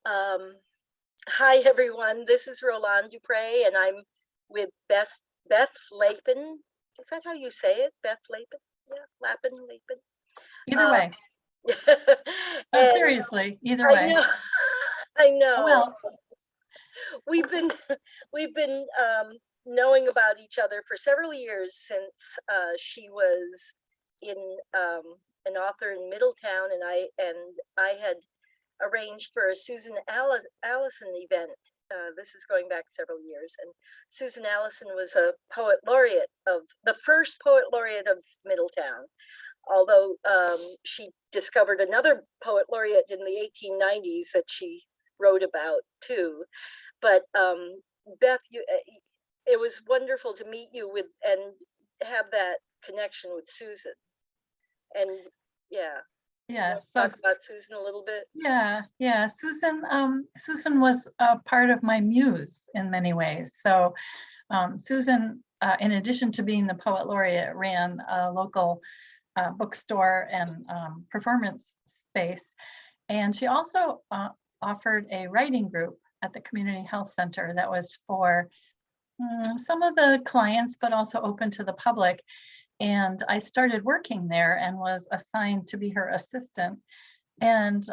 Um, Hi, everyone. This is Roland Dupre, and I'm with Beth Lapin. Is that how you say it? Beth Lapin? Yeah, Lapin, Lapin. Either way. No, And seriously, either I way. know, I know. Well, We've been we've been knowing about each other for several years since she was in an author in Middletown, and I had arranged for a Allison event. This is going back several years, and Susan Allison was a poet laureate of the first poet laureate of Middletown. Although she discovered another poet laureate in the 1890s that she wrote about too. But Beth, it was wonderful to meet you with and have that connection with Susan. And yeah, yeah. talk about Susan a little bit. Yeah. Susan was a part of my muse in many ways. So Susan, in addition to being the poet laureate, ran a local bookstore and performance space. And she also offered a writing group at the Community Health Center that was for some of the clients, but also open to the public. And I started working there and was assigned to be her assistant. And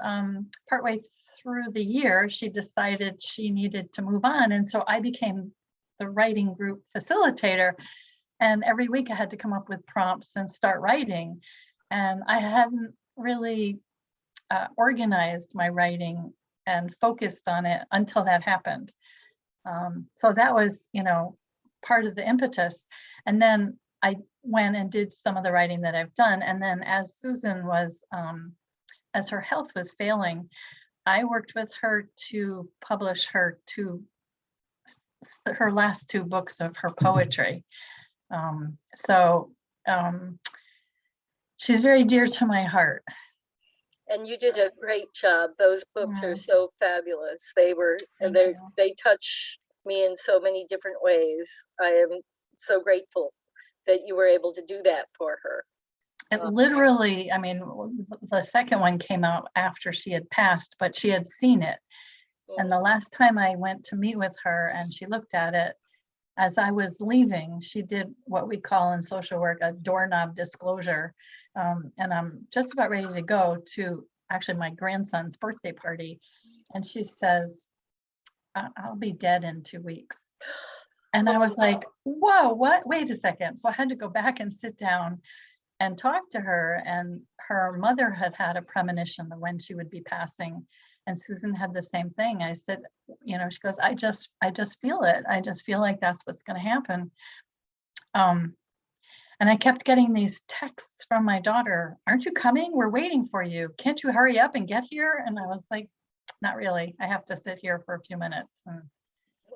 partway through the year, she decided she needed to move on. And so I became the writing group facilitator. And every week I had to come up with prompts and start writing. And I hadn't really organized my writing and focused on it until that happened. So that was, part of the impetus. And then I went and did some of the writing that I've done. And then as Susan was, as her health was failing, I worked with her to publish her last two books of her poetry. She's very dear to my heart. And you did a great job. Those books are so fabulous. They touch me in so many different ways. I am so grateful that you were able to do that for her. It literally, the second one came out after she had passed, but she had seen it. And the last time I went to meet with her and she looked at it, as I was leaving, she did what we call in social work a doorknob disclosure. And I'm just about ready to go to actually my grandson's birthday party. And she says, I'll be dead in 2 weeks. And I was like, whoa, what? Wait a second. So I had to go back and sit down and talk to her. And her mother had had a premonition of when she would be passing. And Susan had the same thing. I said, she goes, I just feel it. I just feel like that's what's going to happen. And I kept getting these texts from my daughter. Aren't you coming? We're waiting for you. Can't you hurry up and get here? And I was like, not really. I have to sit here for a few minutes. And,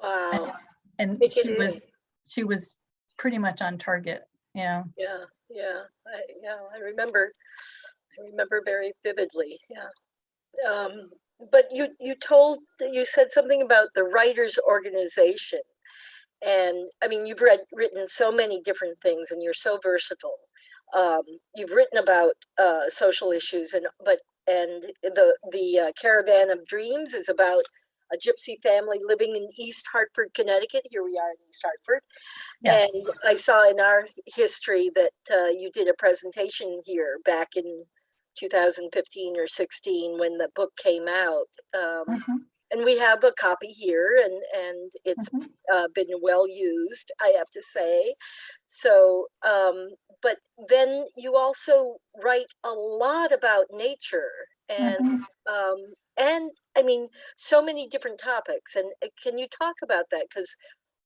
wow. And she was pretty much on target. Yeah. I remember very vividly. Yeah. But you said something about the writers' organization, and I mean you've written so many different things, and you're so versatile. You've written about social issues, and the Caravan of Dreams is about a Gypsy family living in East Hartford, Connecticut. Here we are in East Hartford. Yes. And I saw in our history that you did a presentation here back in 2015 or 16 when the book came out. And we have a copy here, and it's been well used, I have to say. So, but then you also write a lot about nature and I mean, so many different topics. And can you talk about that? Because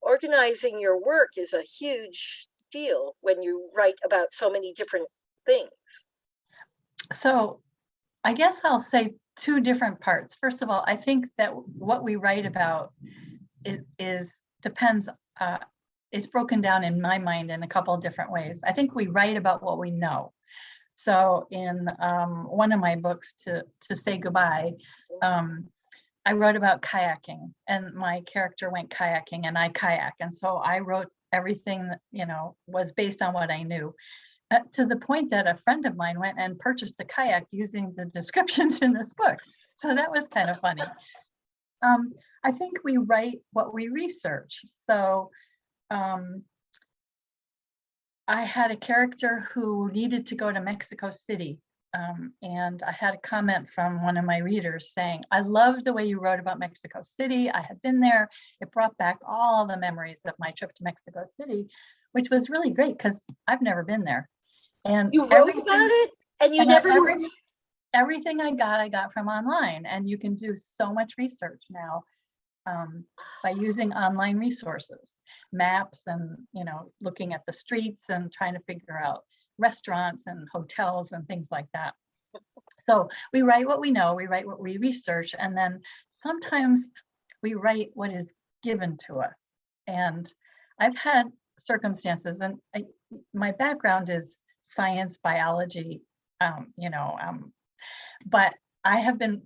organizing your work is a huge deal when you write about so many different things. So I guess I'll say two different parts. First of all, I think that what we write about depends, it's broken down in my mind in a couple of different ways. I think we write about what we know. So in one of my books, To Say Goodbye, I wrote about kayaking, and my character went kayaking and I kayak. And so I wrote everything that, was based on what I knew. To the point that a friend of mine went and purchased a kayak using the descriptions in this book. So that was kind of funny. I think we write what we research. So I had a character who needed to go to Mexico City. And I had a comment from one of my readers saying, I love the way you wrote about Mexico City. I had been there. It brought back all the memories of my trip to Mexico City, which was really great because I've never been there. And You wrote about it and you never were. Everything I got from online, and you can do so much research now by using online resources, maps, and looking at the streets and trying to figure out restaurants and hotels and things like that. So we write what we know, we write what we research, and then sometimes we write what is given to us. And I've had circumstances, and my background is science, biology, but I have been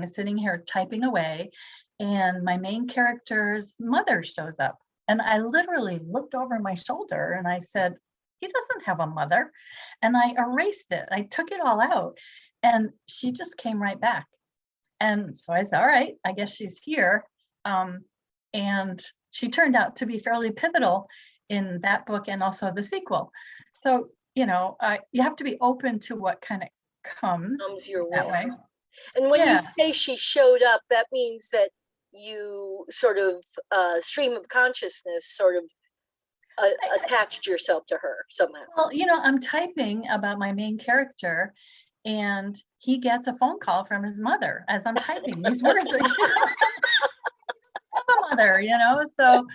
sitting here typing away, and my main character's mother shows up. And I literally looked over my shoulder and I said, he doesn't have a mother. And I erased it. I took it all out, and she just came right back. And so I said, all right, I guess she's here. And she turned out to be fairly pivotal in that book and also the sequel. So, you have to be open to what kind of comes your that way. And when you say she showed up, that means that you sort of stream of consciousness sort of attached yourself to her somehow. Well, I'm typing about my main character, and he gets a phone call from his mother as I'm typing these words. A mother, so,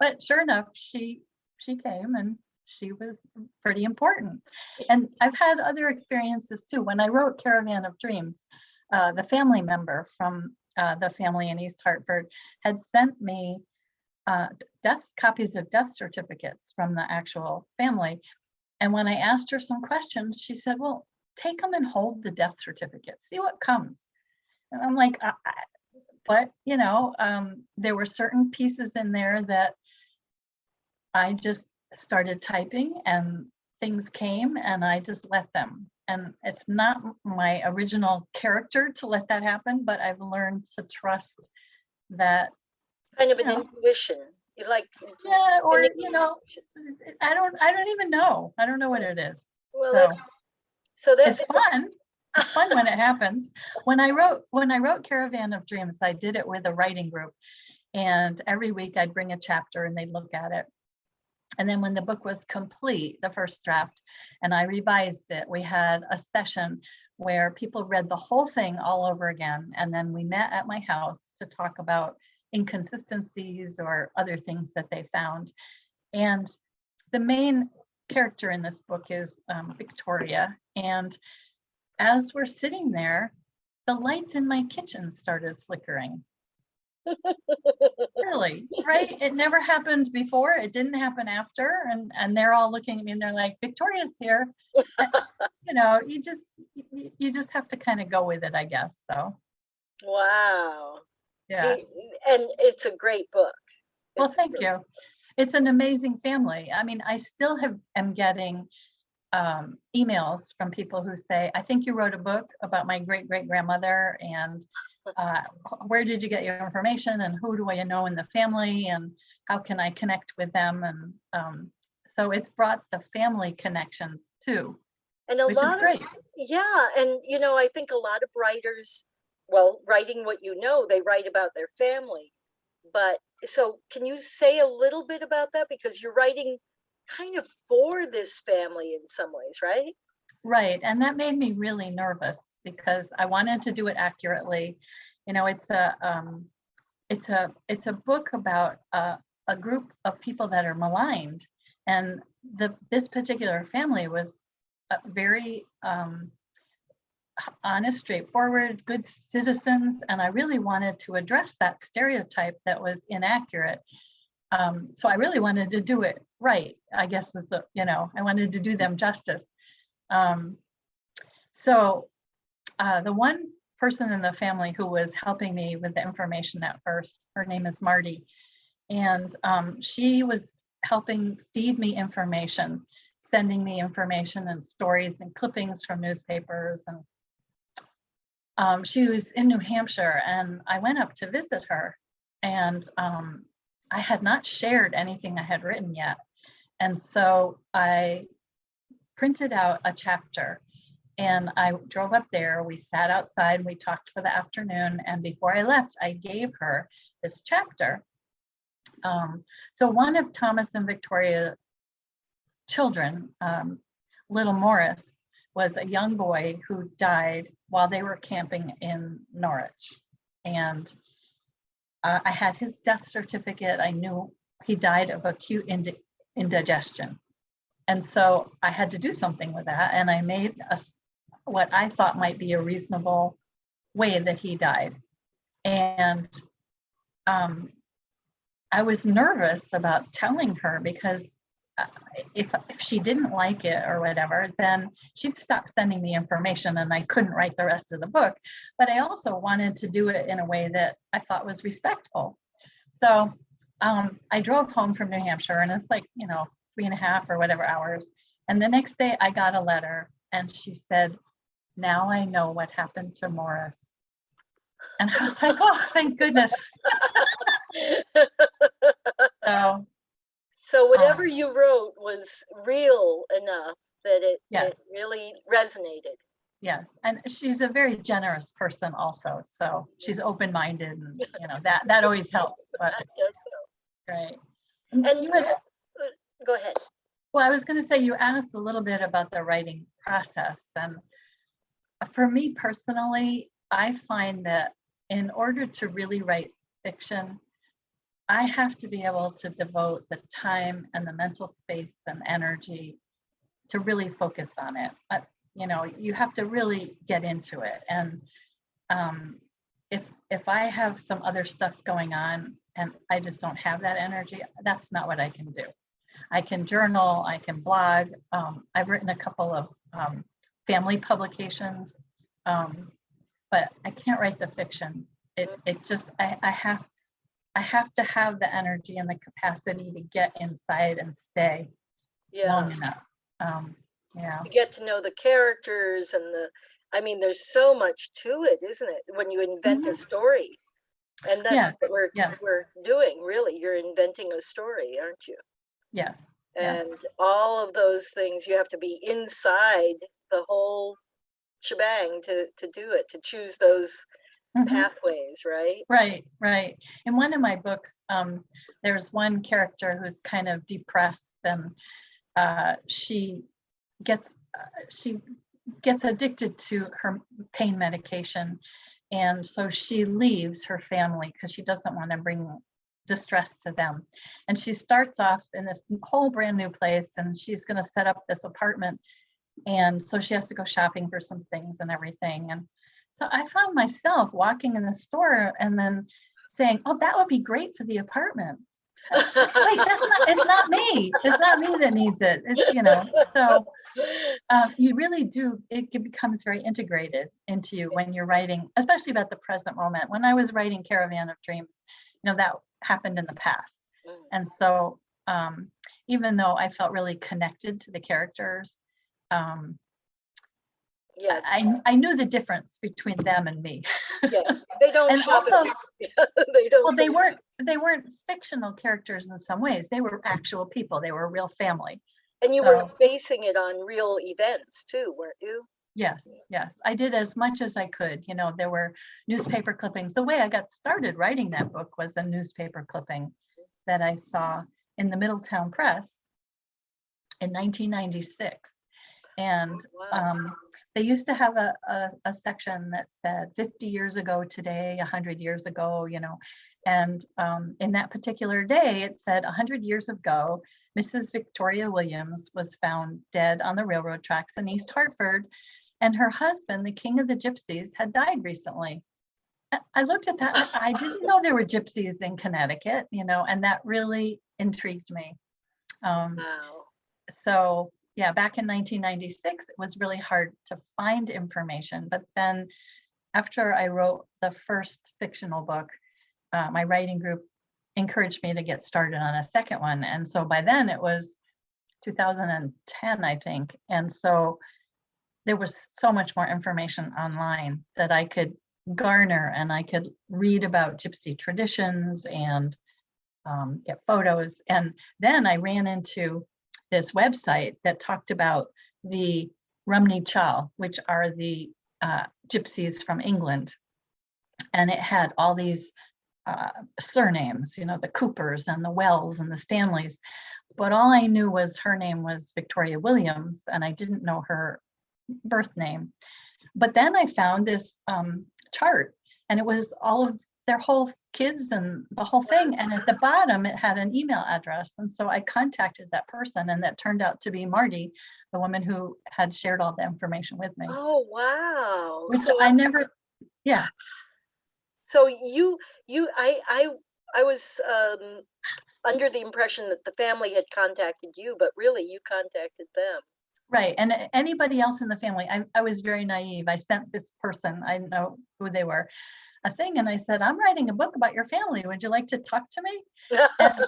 but sure enough, she came, and she was pretty important. And I've had other experiences too. When I wrote Caravan of Dreams, the family member from the family in East Hartford had sent me copies of death certificates from the actual family. And when I asked her some questions, she said, well, take them and hold the death certificate, see what comes. And I'm like, but there were certain pieces in there that I just started typing, and things came, and I just let them. And it's not my original character to let that happen, but I've learned to trust that. Kind of an intuition. You like, or I don't even know. I don't know what it is. Well, it's fun. It's fun when it happens. When I wrote Caravan of Dreams, I did it with a writing group, and every week I'd bring a chapter and they'd look at it. And then when the book was complete, the first draft, and I revised it, we had a session where people read the whole thing all over again. And then we met at my house to talk about inconsistencies or other things that they found. And the main character in this book is Victoria. And as we're sitting there, the lights in my kitchen started flickering. Really, right? It never happened before. It didn't happen after. And they're all looking at me and they're like, Victoria's here. You just have to kind of go with it, I guess. So. Wow. Yeah. And it's a great book. Well, thank you. It's an amazing family. I mean, I still am getting emails from people who say, I think you wrote a book about my great-great-grandmother, and where did you get your information, and who do I know in the family, and how can I connect with them? And so it's brought the family connections too, and which is great. Yeah. And, I think a lot of writers, writing what they write about their family. But so can you say a little bit about that? Because you're writing kind of for this family in some ways, right? Right. And that made me really nervous because I wanted to do it accurately. It's a book about a group of people that are maligned. And this particular family was very honest, straightforward, good citizens. And I really wanted to address that stereotype that was inaccurate. So I really wanted to do it right, I guess was I wanted to do them justice. So the one person in the family who was helping me with the information at first, her name is Marty. And she was helping feed me information, sending me information and stories and clippings from newspapers. And she was in New Hampshire, and I went up to visit her, and I had not shared anything I had written yet. And so I printed out a chapter, and I drove up there. We sat outside, we talked for the afternoon, and before I left, I gave her this chapter. So one of Thomas and Victoria's children, little Morris, was a young boy who died while they were camping in Norwich. And I had his death certificate. I knew he died of acute indigestion. And so I had to do something with that. And I made what I thought might be a reasonable way that he died. And I was nervous about telling her, because if she didn't like it or whatever, then she'd stop sending me information and I couldn't write the rest of the book. But I also wanted to do it in a way that I thought was respectful. So I drove home from New Hampshire, and it's like, 3.5 or whatever hours. And the next day I got a letter, and she said, "Now I know what happened to Morris." And I was like, oh, thank goodness. So whatever you wrote was real enough that it really resonated. Yes, and she's a very generous person also. So she's open-minded, and that always helps. But That does so. right. And you had, go ahead. Well, I was going to say, you asked a little bit about the writing process, and for me personally, I find that in order to really write fiction, I have to be able to devote the time and the mental space and energy to really focus on it. You have to really get into it. And if I have some other stuff going on and I just don't have that energy, that's not what I can do. I can journal, I can blog. I've written a couple of family publications, but I can't write the fiction. It just, I have to have the energy and the capacity to get inside and stay long enough. You get to know the characters and there's so much to it, isn't it? When you invent a story. And that's what we're doing, really. You're inventing a story, aren't you? Yes. And all of those things, you have to be inside the whole shebang to do it, to choose those pathways, right? Right. In one of my books, there's one character who's kind of depressed, and she gets addicted to her pain medication, and so she leaves her family because she doesn't want to bring distress to them. And she starts off in this whole brand new place, and she's going to set up this apartment, and so she has to go shopping for some things and everything. And so I found myself walking in the store and then saying, "Oh, that would be great for the apartment." Wait, it's not me. It's not me that needs it. So you really do, it becomes very integrated into you when you're writing, especially about the present moment. When I was writing Caravan of Dreams, that happened in the past. And so even though I felt really connected to the characters, I knew the difference between them and me. They don't. And also, they don't. Well, they weren't fictional characters in some ways. They were actual people. They were a real family. And you were basing it on real events too, weren't you? Yes. I did as much as I could. There were newspaper clippings. The way I got started writing that book was a newspaper clipping that I saw in the Middletown Press in 1996. And they used to have a section that said 50 years ago today, 100 years ago, and in that particular day, it said 100 years ago, Mrs. Victoria Williams was found dead on the railroad tracks in East Hartford, and her husband, the king of the Gypsies, had died recently. I looked at that, I didn't know there were gypsies in Connecticut, and that really intrigued me. So yeah, back in 1996, it was really hard to find information. But then after I wrote the first fictional book, my writing group encouraged me to get started on a second one. And so by then it was 2010, I think. And so there was so much more information online that I could garner, and I could read about Gypsy traditions and get photos. And then I ran into this website that talked about the Rumney Chal, which are the Gypsies from England. And it had all these surnames, the Coopers and the Wells and the Stanleys. But all I knew was her name was Victoria Williams, and I didn't know her birth name. But then I found this chart, and it was all of their whole kids and the whole thing. And at the bottom, it had an email address. And so I contacted that person, and that turned out to be Marty, the woman who had shared all the information with me. Oh, wow. Which So I never, yeah. So I was under the impression that the family had contacted you, but really you contacted them. Right. And anybody else in the family, I was very naive. I sent this person, I didn't know who they were, a thing. And I said, I'm writing a book about your family. Would you like to talk to me? And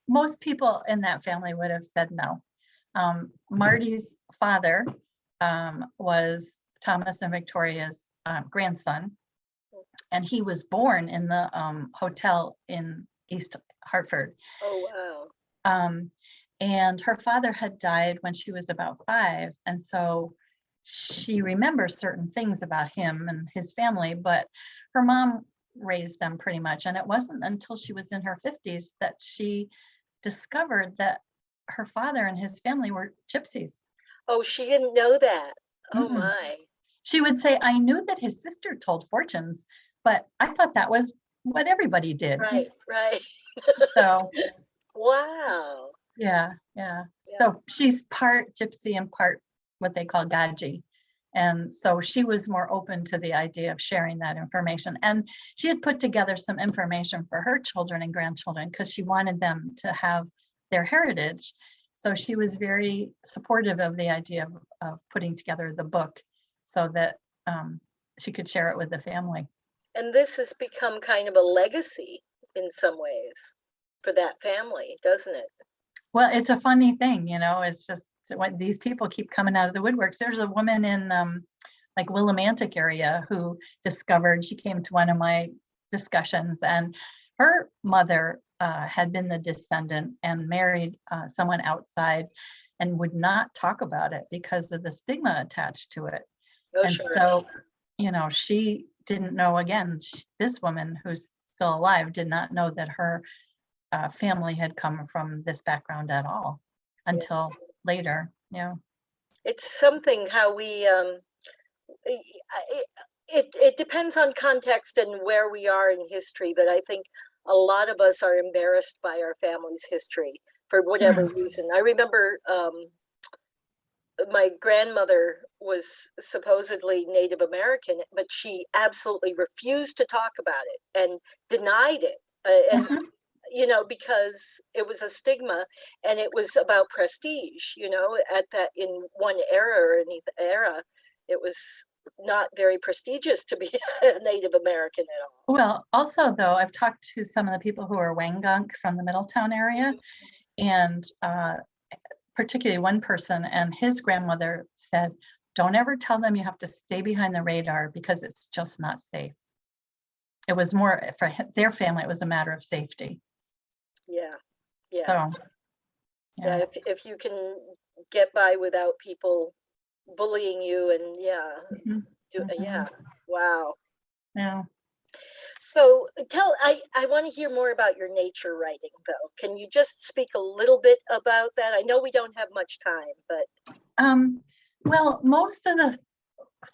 most people in that family would have said no. Marty's father was Thomas and Victoria's grandson. And he was born in the hotel in East Hartford. Oh, wow. And her father had died when she was about 5. And so she remembers certain things about him and his family, but her mom raised them pretty much. And it wasn't until she was in her 50s that she discovered that her father and his family were Gypsies. Oh, she didn't know that. Oh, Mm-mm. my. She would say, I knew that his sister told fortunes, but I thought that was what everybody did. Right. So, wow. yeah. So she's part Gypsy and part what they call Gaji. And so she was more open to the idea of sharing that information. And she had put together some information for her children and grandchildren because she wanted them to have their heritage. So she was very supportive of the idea of putting together the book so that she could share it with the family. And this has become kind of a legacy in some ways for that family, doesn't it? Well, it's a funny thing, it's just when these people keep coming out of the woodworks. There's a woman in like Willimantic area who discovered, she came to one of my discussions, and her mother had been the descendant and married someone outside and would not talk about it because of the stigma attached to it. Oh, And sure. so, she didn't know, again, this woman who's still alive did not know that her family had come from this background at all until later. It's something how we it depends on context and where we are in history, but I think a lot of us are embarrassed by our family's history for whatever reason. I remember my grandmother was supposedly Native American, but she absolutely refused to talk about it and denied it. And because it was a stigma, and it was about prestige, at that, in one era or any era, it was not very prestigious to be a Native American at all. Well, also though, I've talked to some of the people who are Wangunk from the Middletown area, and particularly one person, and his grandmother said, don't ever tell them you have to stay behind the radar because it's just not safe. It was more for their family, it was a matter of safety. Yeah. So, yeah, if you can get by without people bullying you, and wow. Yeah. So I want to hear more about your nature writing, though. Can you just speak a little bit about that? I know we don't have much time, but well, most of the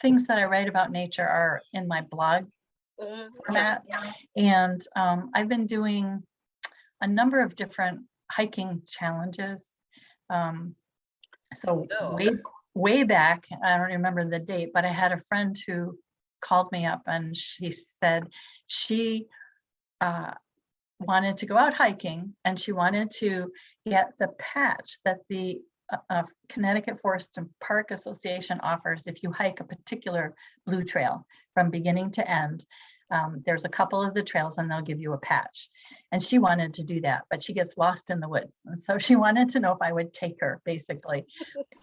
things that I write about nature are in my blog format. And I've been doing a number of different hiking challenges. So way back, I don't remember the date, but I had a friend who called me up and she said she wanted to go out hiking, and she wanted to get the patch that the Connecticut Forest and Park Association offers if you hike a particular blue trail from beginning to end. there's a couple of the trails and they'll give you a patch. And she wanted to do that, but she gets lost in the woods. And so she wanted to know if I would take her, basically.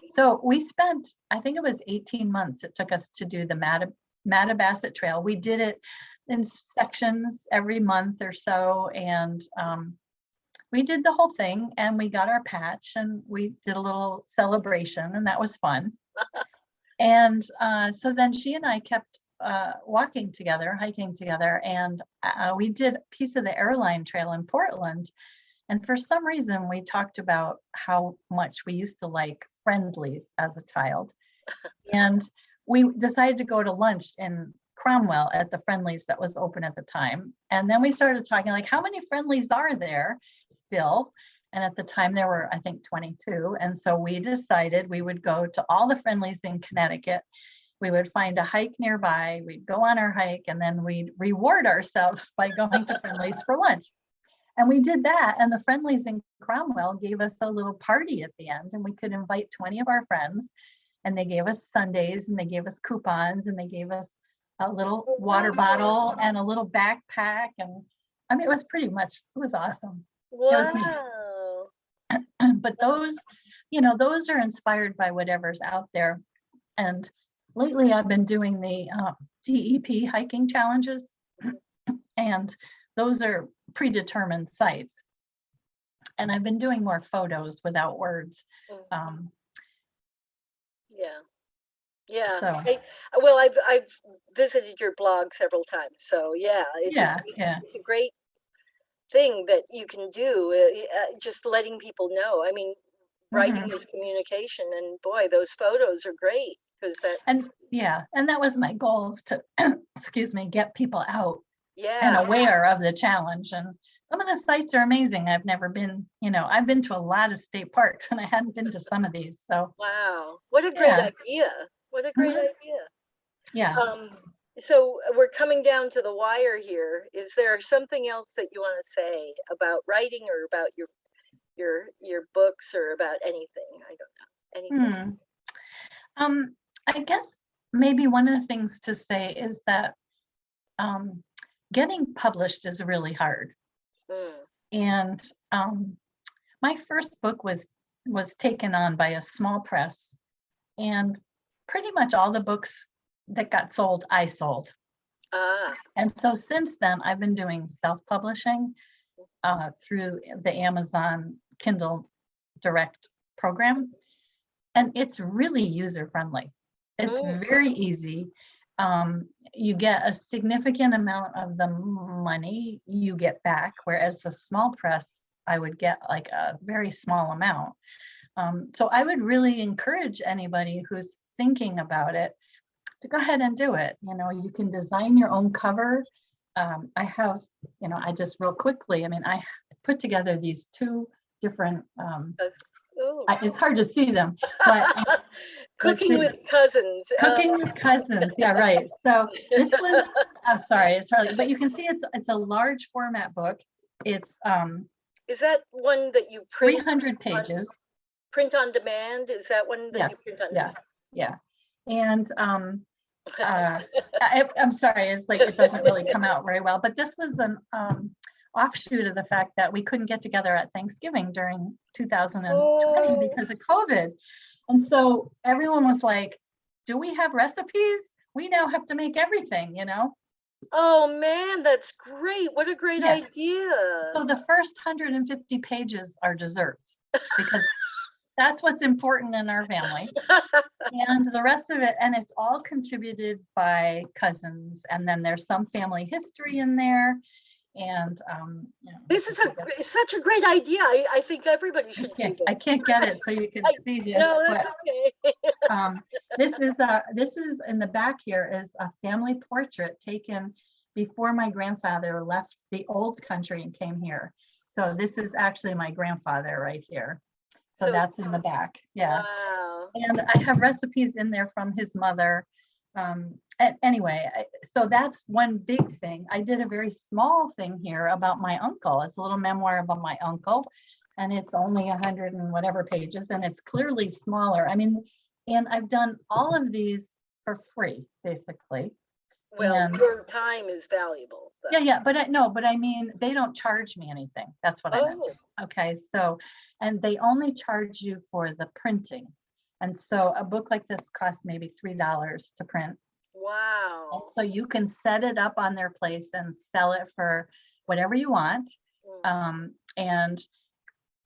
So we spent, I think it was 18 months it took us to do the Mattabasset Trail. We did it in sections every month or so. And we did the whole thing and we got our patch and we did a little celebration and that was fun. And so then she and I kept walking together, hiking together, and we did a piece of the airline trail in Portland. And for some reason, we talked about how much we used to like Friendlies as a child. And we decided to go to lunch in Cromwell at the Friendlies that was open at the time. And then we started talking like, how many Friendlies are there still? And at the time there were, I think, 22. And so we decided we would go to all the Friendlies in Connecticut. We would find a hike nearby, we'd go on our hike, and then we'd reward ourselves by going to Friendlies for lunch. And we did that. And the Friendlies in Cromwell gave us a little party at the end, and we could invite 20 of our friends. And they gave us sundaes, and they gave us coupons, and they gave us a little water bottle and a little backpack. And I mean, it was pretty much, it was awesome. Wow. But those, those are inspired by whatever's out there. And lately I've been doing the DEP hiking challenges, and those are predetermined sites. And I've been doing more photos without words. Yeah. So. Well, I've visited your blog several times. So yeah, it's a great thing that you can do, just letting people know. I mean, writing is communication, and boy, those photos are great because that. And that was my goal, is to excuse me, get people out Yeah. and aware of the challenge. And some of the sites are amazing. I've never been, I've been to a lot of state parks and I hadn't been to some of these. So wow, what a great idea. What a great idea. Yeah. So we're coming down to the wire here. Is there something else that you want to say about writing or about your books or about anything? I don't know. Anything. I guess maybe one of the things to say is that getting published is really hard. And my first book was taken on by a small press, and pretty much all the books that got sold, I sold. And so since then, I've been doing self-publishing through the Amazon Kindle Direct program. And it's really user-friendly. It's very easy. You get a significant amount of the money you get back, whereas the small press, I would get like a very small amount. So I would really encourage anybody who's thinking about it to go ahead and do it. You can design your own cover. I have, I just real quickly, I put together these two different, it's hard to see them, but Cooking with Cousins. Cooking with Cousins. Yeah, right. So this was, sorry, it's hardly, but you can see it's a large format book. It's is that one that you print 300 pages. Print on demand? Is that one that you print on demand? Yeah. And I'm sorry, it's like it doesn't really come out very well, but this was an offshoot of the fact that we couldn't get together at Thanksgiving during 2020 because of COVID. And so everyone was like, do we have recipes? We now have to make everything, Oh man, that's great. What a great idea. So the first 150 pages are desserts because that's what's important in our family. And the rest of it, and it's all contributed by cousins. And then there's some family history in there. And this is such a great idea. I think everybody should do this. I can't get it so you can see this. No, that's okay. This is in the back here is a family portrait taken before my grandfather left the old country and came here. So this is actually my grandfather right here. So that's in the back. Yeah. Wow. And I have recipes in there from his mother. Anyway, so that's one big thing. I did a very small thing here about my uncle. It's a little memoir about my uncle, and it's only 100 and whatever pages, and it's clearly smaller. And I've done all of these for free, basically. Well, And your time is valuable, yeah, though. yeah, but no, but I mean, they don't charge me anything. That's what I meant. Oh, Okay, so, and they only charge you for the printing. And so a book like this costs maybe $3 to print. And wow. so you can set it up on their place and sell it for whatever you want. And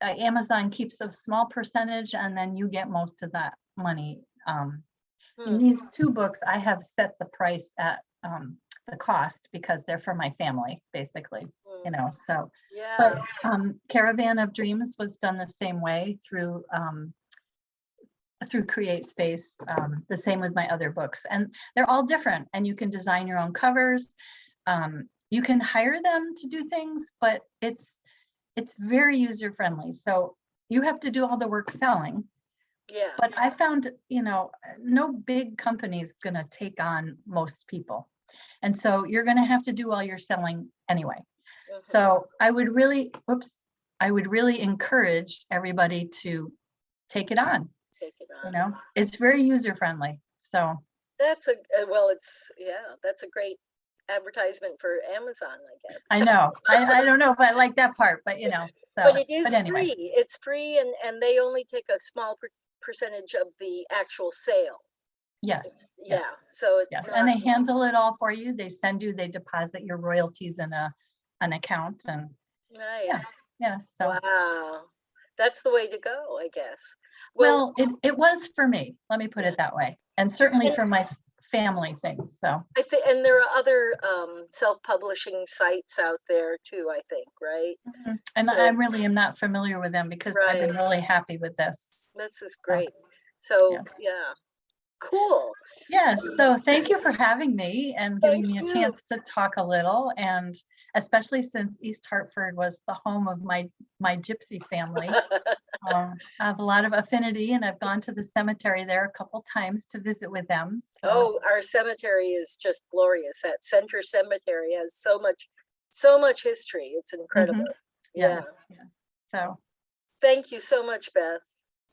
Amazon keeps a small percentage and then you get most of that money. In Hmm. these two books, I have set the price at the cost because they're for my family, basically, Hmm. so. Yeah. But Caravan of Dreams was done the same way through Create Space, the same with my other books. And they're all different and you can design your own covers. You can hire them to do things, but it's very user friendly. So you have to do all the work selling. Yeah. But I found, no big company is going to take on most people. And so you're going to have to do all your selling anyway. Mhm. So I would really encourage everybody to take it on. Take it on. It's very user friendly. So That's well, that's a great advertisement for Amazon, I guess. I know, I don't know if I like that part, but But it is but anyway, free. It's free, and they only take a small percentage of the actual sale. yes, Yeah, yes, so it's yes. not. And they handle it all for you. They deposit your royalties in an account and Nice. yeah, so. Wow. That's the way to go, I guess. Well, it was for me, let me put Yeah. it that way, and certainly And for my family things, so. I think, and there are other self-publishing sites out there too, I think, right? And So, I really am not familiar with them because I've right. been really happy with this. This is So, great. So, yeah. yeah, cool. Yes, so thank you for having me and giving Thank me a you. chance to talk a little, and especially since East Hartford was the home of my Gypsy family. I have a lot of affinity and I've gone to the cemetery there a couple times to visit with them, so. Oh, our cemetery is just glorious. That Center Cemetery has so much history. It's incredible. Yeah. Yes, yes. So Thank you so much, Beth.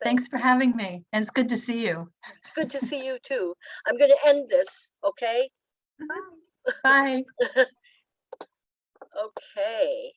thanks for having me, and it's good to see you. It's good to see you too. I'm going to end this, okay? Bye. Okay.